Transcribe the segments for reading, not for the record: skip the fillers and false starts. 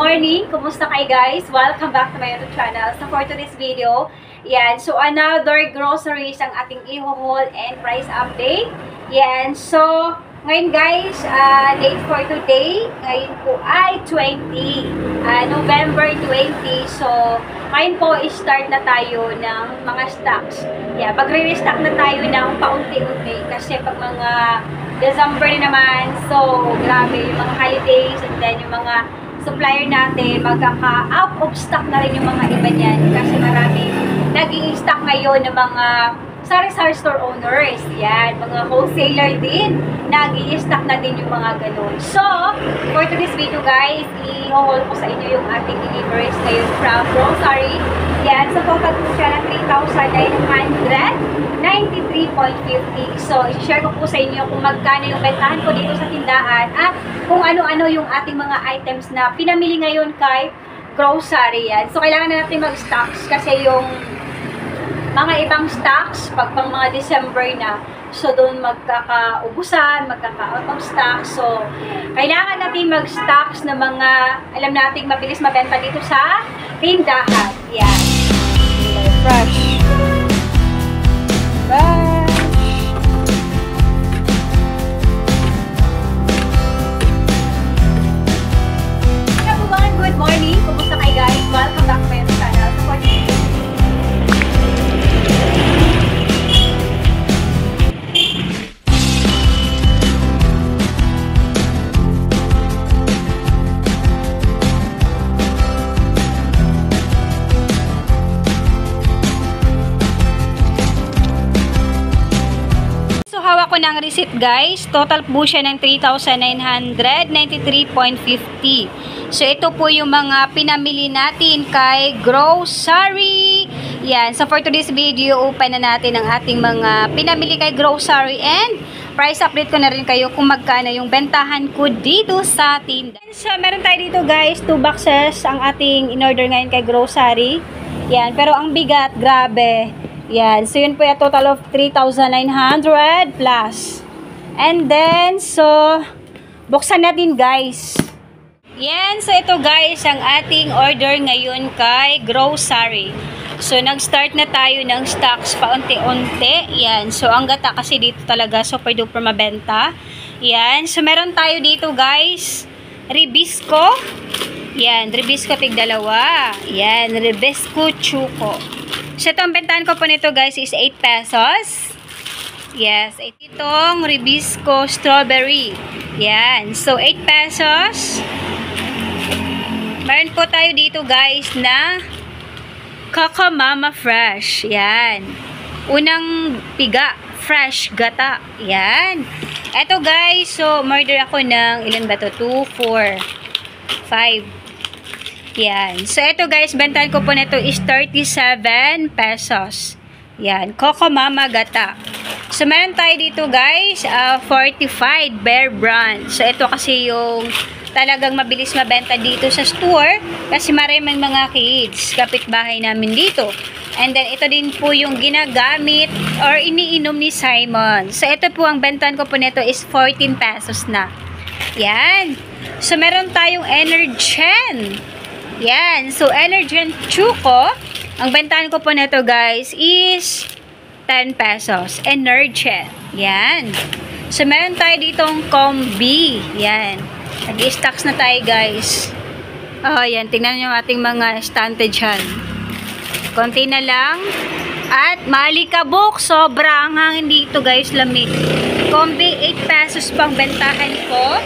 morning! Kumusta kayo guys? Welcome back to my YouTube channel. So for today's video, yan. So another groceries ang ating i-haul and price update. Yan. So ngayon guys, date for today, ngayon po ay November 20. So ngayon po start na tayo ng mga stocks. Yeah, magre-restock na tayo ng paunti-unti kasi pag mga December naman, so grabe yung mga holidays and then yung mga supplier natin, magkaka-out of stock na rin yung mga iba niyan kasi marami naging stock ngayon ng mga sari-sari store owners. Yan, mga wholesaler din, nag-i-stock na din yung mga ganun. So, for today's video guys, i-haul ko sa inyo yung ating deliveries ngayon from grocery. Yan, so total po siya ng 3,993.50. So, i-share ko po sa inyo kung magkano yung bentahan ko dito sa tindahan at kung ano-ano yung ating mga items na pinamili ngayon kay grocery. Yan. So, kailangan na natin mag-stocks kasi yung mga ibang stocks, pag pang mga December na, so doon magkakaubusan, magkaka-out of stock. So, kailangan natin mag-stocks na mga, alam nating mabilis mabenta dito sa tindahan. Yan. Fresh. Fresh. Everyone, good morning. Kumusta kayo guys? Welcome back to my channel. Hawak ko ng receipt guys. Total po siya ng 3,993.50. So ito po yung mga pinamili natin kay grocery. Yan. So for today's video, open na natin ang ating mga pinamili kay grocery and price update ko na rin kayo kung magkano yung bentahan ko dito sa tinda. So meron tayo dito guys, 2 boxes ang ating in-order ngayon kay grocery. Yan. Pero ang bigat, grabe. Yan. So, yun po yung total of 3,900 plus. And then, so, buksan natin guys. Yan. So, ito guys, ang ating order ngayon kay grocery. So, nag-start na tayo ng stocks paunti-unti. Yan. So, ang gata kasi dito talaga super duper mabenta. Yan. So, meron tayo dito guys, Ribisco. Yan. Ribisco tig dalawa. Yan. Ribisco Chuco. So, itong bentahan ko po nito guys is 8 pesos. Yes, itong Ribisco Strawberry. Yan. So, 8 pesos. Meron po tayo dito guys na Coco Mama Fresh. Yan. Unang piga. Fresh gata. Yan. Ito guys, so, order ako ng ilan ba to? 2, 4, 5. Yan. So, ito guys, bentahan ko po nito is 37 pesos. Yan. Coco Mama Gata. So, meron tayo dito guys, fortified Bear Brand. So, ito kasi yung talagang mabilis mabenta dito sa store kasi maraming mga kids. Kapitbahay namin dito. And then, ito din po yung ginagamit or iniinom ni Simon. So, ito po ang bentahan ko po nito is 14 pesos na. Yan. So, meron tayong Energen. Yan. So, Energen Chuco, ang bentahan ko po nito guys is 10 pesos. Energen. Yan. So, meron tayo ditong Combi. Yan. Nag-i-stocks na tayo guys. Oh, yan. Tingnan nyo ating mga estante dyan. Konti na lang. At malikabok. Sobrang hangin dito guys. Lamig. Combi, 8 pesos pang bentahan ko.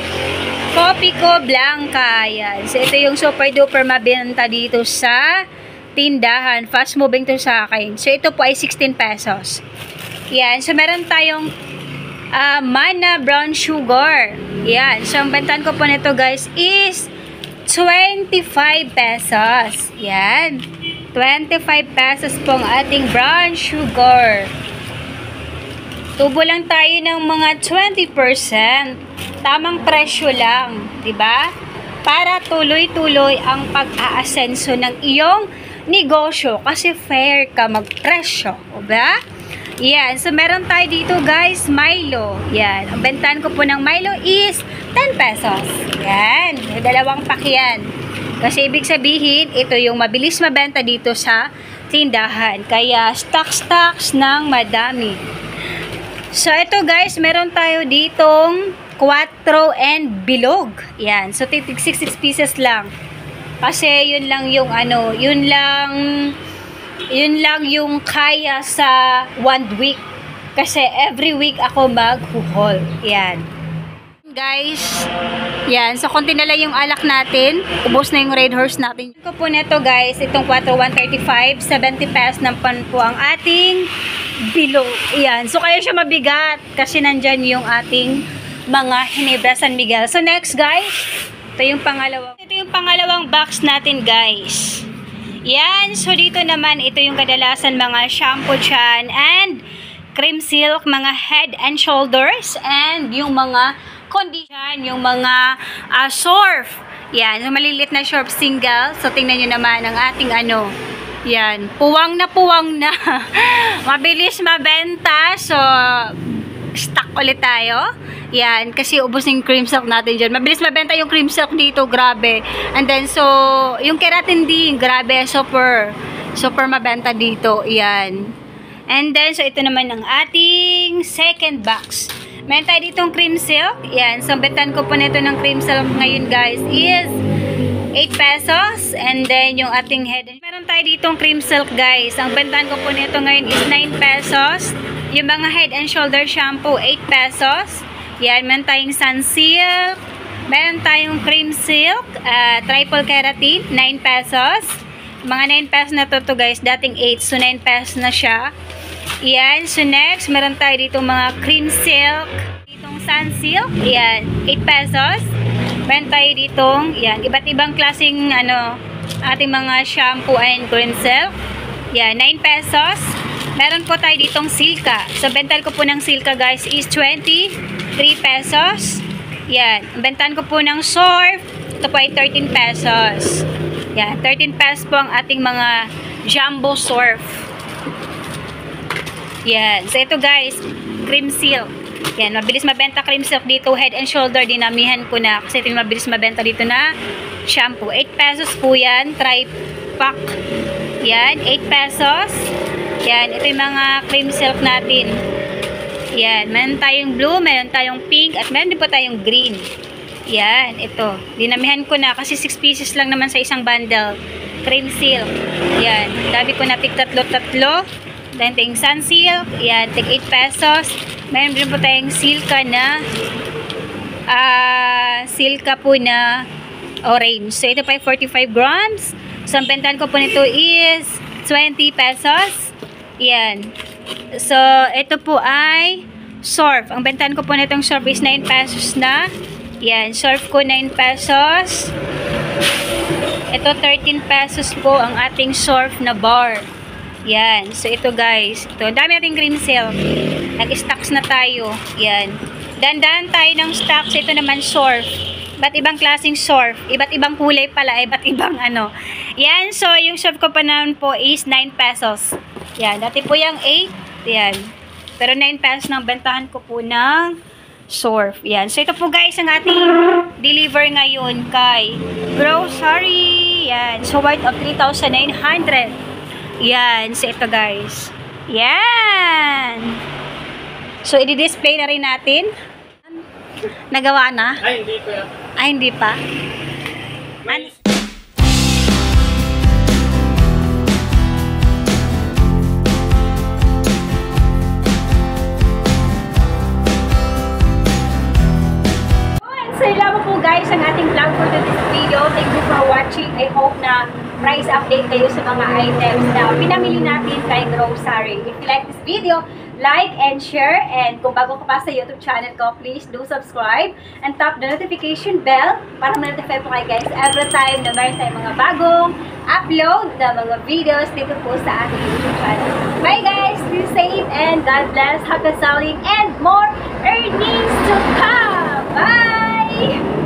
Copico Blanca. Yan. So, ito yung super duper mabenta dito sa tindahan. Fast moving to sa akin. So, ito po ay 16 pesos. Yan. So, meron tayong Mana Brown Sugar. Yan. So, ang bentahan ko po nito guys is 25 pesos. Yan. 25 pesos po ang ating brown sugar. Tubo lang tayo ng mga 20%. Tamang presyo lang, 'di ba? Para tuloy-tuloy ang pag-aasenso ng iyong negosyo kasi fair ka magpresyo, 'di ba? Yan, so meron tayo dito guys, Milo. Yan, ang bentahan ko po ng Milo is 10 pesos. Yan, may dalawang pack yan. Kasi ibig sabihin, ito yung mabilis mabenta dito sa tindahan. Kaya stocks ng madami. So ito guys, meron tayo ditong 4 and bilog. Yan. So titig 66 pieces lang. Kasi yun lang yung ano, yun lang yung kaya sa 1 week. Kasi every week ako mag-haul. Yan. Guys, yan. So, konti na lang yung alak natin. Ubos na yung red horse natin. Ko po neto guys, itong 4, 135, 70 pesos naman po ang ating bilog. Yan. So, kaya siya mabigat kasi nandyan yung ating mga Ginebra San Miguel. So, next guys, ito yung pangalawang box natin guys. Yan. So, dito naman, ito yung kadalasan mga shampoo chan and cream silk, mga head and shoulders, and yung mga condition, yung mga surf. Yan, yung malilit na surf single. So, tingnan nyo naman ang ating ano. Yan, puwang na. Mabilis mabenta. So, stock ulit tayo. Yan, kasi ubos yung cream silk natin dyan. Mabilis mabenta yung cream silk dito, grabe. And then, so, yung keratin din, grabe, super mabenta dito. Yan. And then, so, ito naman ang ating second box. Meron tayo ditong cream silk. Yan. So, bentan ko po nito ng cream silk ngayon, guys, is 8 pesos. And then, yung ating head. Meron tayo ditong cream silk, guys. Ang bentan ko po nito ngayon is 9 pesos. Yung mga head and shoulder shampoo, 8 pesos. Yan. Meron tayong sun silk. Meron tayong cream silk. Triple keratin, 9 pesos. Mga 9 pesos na to guys. Dating 8. So, 9 pesos na siya. Yan. So, next, meron tayo dito mga cream silk. Ditong sun silk. Yan. 8 pesos. Meron tayo ditong, yan, iba't ibang klaseng, ano, ating mga shampoo and cream silk. Yan. 9 pesos. Meron po tayo ditong silka. So, bental ko po ng silka, guys, is 23 pesos. Yan. Bentan ko po ng surf. Ito po ay 13 pesos. Yan. 13 pesos po ang ating mga jumbo surf. Yan. So, ito guys, cream silk. Yan. Mabilis mabenta cream silk dito. Head and shoulder, dinamihan ko na. Kasi ito yung mabilis mabenta dito na shampoo. 8 pesos po yan. Tri-pack. Yan. 8 pesos. Yan. Ito yung mga cream silk natin. Yan. Meron tayong blue, meron tayong pink, at meron din po tayong green. Yan. Ito. Dinamihan ko na kasi 6 pieces lang naman sa isang bundle. Cream silk. Yan. Dami ko na tig tatlo. Then, tayong sun silk. Yan, tig 8 pesos. Meron din po tayong silka na silka po na orange. So, ito pa 45 grams. So, ang bentan ko po nito is 20 pesos. Yan. So, ito po ay surf. Ang bentan ko po nitong surf is 9 pesos na. Yan, surf ko 9 pesos. Ito, 13 pesos po ang ating surf na bar. Yan. So, ito guys. Ito. Dami nating green silk. Nag-stocks na tayo. Yan. Dandan tayo ng stocks. Ito naman surf. Iba't ibang klaseng surf. Iba't ibang kulay pala. Iba't ibang ano. Yan. So, yung surf ko pa naman po is 9 pesos. Yan. Dati po yung 8. Yan. Pero 9 pesos ng bentahan ko po ng surf. Yan. So, ito po guys ang ating deliver ngayon kay grocery. Yan. So, worth of 3,900. Yan. So, ito guys. Yan. So, i-display na rin natin. Nagawa na? Ay, hindi pa. Ay, hindi pa? So, yun lamang po guys ang ating vlog for this video. Thank you for watching. I hope na price update kayo sa mga items na pinamili natin kay grocery. If you like this video, like and share. And kung bago ka pa sa YouTube channel ko, please do subscribe and tap the notification bell para ma-notify po kayo guys every time na meron tayong mga bagong upload na mga videos dito po sa ating YouTube channel. Bye guys! Be safe and God bless. Happy selling and more earnings to come! Bye!